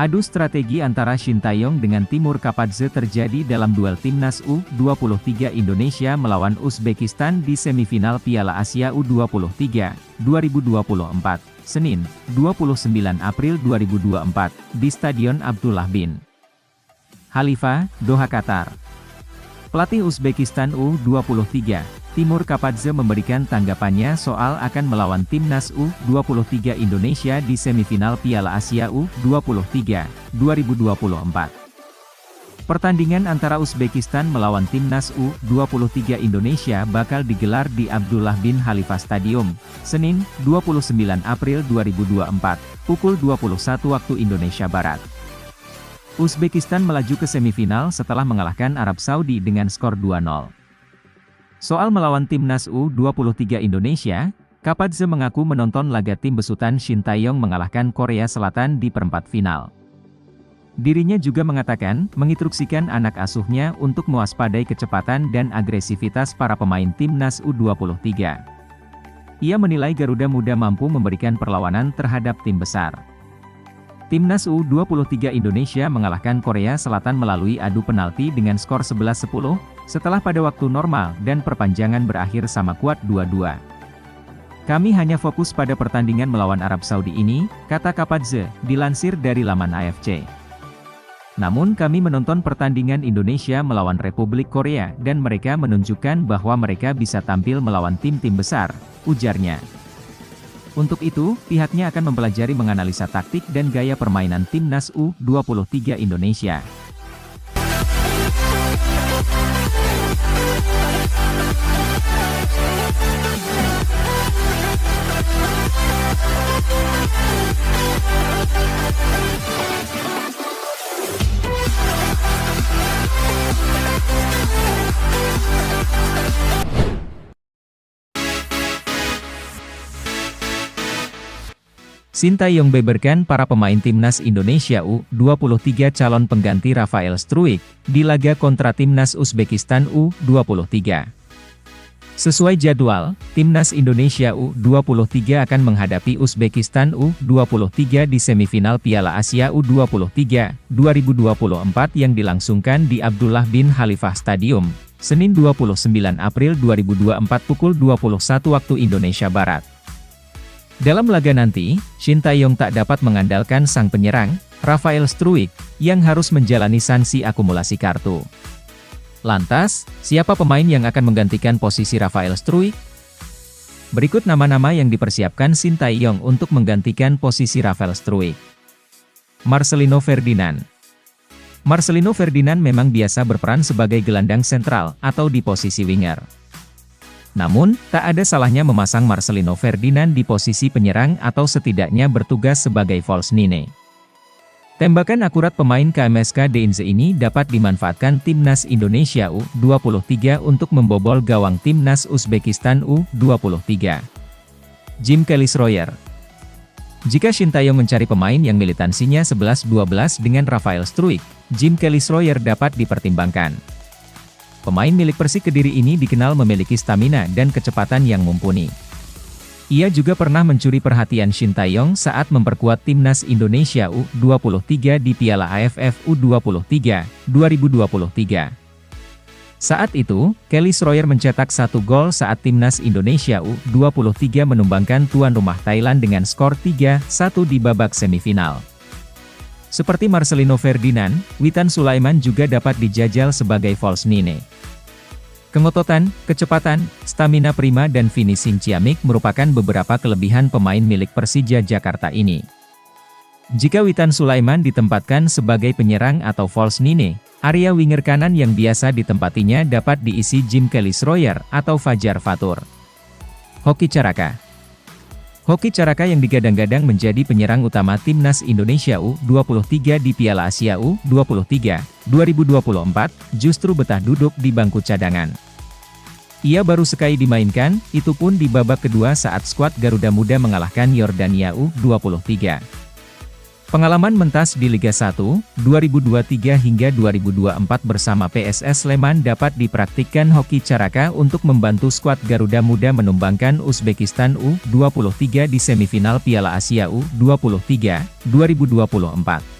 Adu strategi antara Shin Tae-yong dengan Timur Kapadze terjadi dalam duel Timnas U23 Indonesia melawan Uzbekistan di semifinal Piala Asia U23 2024, Senin, 29 April 2024, di Stadion Abdullah bin Khalifa, Doha, Qatar. Pelatih Uzbekistan U23, Timur Kapadze memberikan tanggapannya soal akan melawan Timnas U23 Indonesia di semifinal Piala Asia U23 2024. Pertandingan antara Uzbekistan melawan Timnas U23 Indonesia bakal digelar di Abdullah bin Khalifa Stadium, Senin, 29 April 2024, pukul 21 waktu Indonesia Barat. Uzbekistan melaju ke semifinal setelah mengalahkan Arab Saudi dengan skor 2-0. Soal melawan Timnas U23 Indonesia, Kapadze mengaku menonton laga tim besutan Shin Tae-yong mengalahkan Korea Selatan di perempat final. Dirinya juga mengatakan, menginstruksikan anak asuhnya untuk mewaspadai kecepatan dan agresivitas para pemain Timnas U23. Ia menilai Garuda Muda mampu memberikan perlawanan terhadap tim besar. Timnas U23 Indonesia mengalahkan Korea Selatan melalui adu penalti dengan skor 11-10, setelah pada waktu normal dan perpanjangan berakhir sama kuat 2-2. Kami hanya fokus pada pertandingan melawan Arab Saudi ini, kata Kapadze, dilansir dari laman AFC. Namun kami menonton pertandingan Indonesia melawan Republik Korea dan mereka menunjukkan bahwa mereka bisa tampil melawan tim-tim besar, ujarnya. Untuk itu, pihaknya akan mempelajari menganalisa taktik dan gaya permainan Timnas U23 Indonesia. Shin Tae-yong beberkan para pemain Timnas Indonesia U23 calon pengganti Rafael Struijk, di laga kontra Timnas Uzbekistan U23. Sesuai jadwal, Timnas Indonesia U23 akan menghadapi Uzbekistan U23 di semifinal Piala Asia U23 2024 yang dilangsungkan di Abdullah bin Khalifa Stadium, Senin 29 April 2024 pukul 21 waktu Indonesia Barat. Dalam laga nanti, Shin Tae-yong tak dapat mengandalkan sang penyerang, Rafael Struijk, yang harus menjalani sanksi akumulasi kartu. Lantas, siapa pemain yang akan menggantikan posisi Rafael Struijk? Berikut nama-nama yang dipersiapkan Shin Tae-yong untuk menggantikan posisi Rafael Struijk. Marcelino Ferdinand. Marcelino Ferdinand memang biasa berperan sebagai gelandang sentral, atau di posisi winger. Namun, tak ada salahnya memasang Marcelino Ferdinand di posisi penyerang atau setidaknya bertugas sebagai false nine. Tembakan akurat pemain KMSK Deinze ini dapat dimanfaatkan Timnas Indonesia U23 untuk membobol gawang Timnas Uzbekistan U23. Jim Kelly-Schroyer. Jika Shin Tae-yong mencari pemain yang militansinya 11-12 dengan Rafael Struijk, Jim Kelly-Schroyer dapat dipertimbangkan. Pemain milik Persik Kediri ini dikenal memiliki stamina dan kecepatan yang mumpuni. Ia juga pernah mencuri perhatian Shin Tae-yong saat memperkuat Timnas Indonesia U23 di Piala AFF U23 2023. Saat itu, Kelly-Schroyer mencetak 1 gol saat Timnas Indonesia U23 menumbangkan tuan rumah Thailand dengan skor 3-1 di babak semifinal. Seperti Marcelino Ferdinand, Witan Sulaiman juga dapat dijajal sebagai false nine. Kengototan, kecepatan, stamina prima dan finishing ciamik merupakan beberapa kelebihan pemain milik Persija Jakarta ini. Jika Witan Sulaiman ditempatkan sebagai penyerang atau false nine, area winger kanan yang biasa ditempatinya dapat diisi Jim Kelly-Schroyer atau Fajar Fatur. Hoki Caraka. Hoki Caraka yang digadang-gadang menjadi penyerang utama Timnas Indonesia U23 di Piala Asia U23 2024, justru betah duduk di bangku cadangan. Ia baru sekali dimainkan, itu pun di babak kedua saat skuad Garuda Muda mengalahkan Yordania U23. Pengalaman mentas di Liga 1, 2023 hingga 2024 bersama PSS Sleman dapat dipraktikkan Hoki Caraka untuk membantu skuad Garuda Muda menumbangkan Uzbekistan U23 di semifinal Piala Asia U23 2024.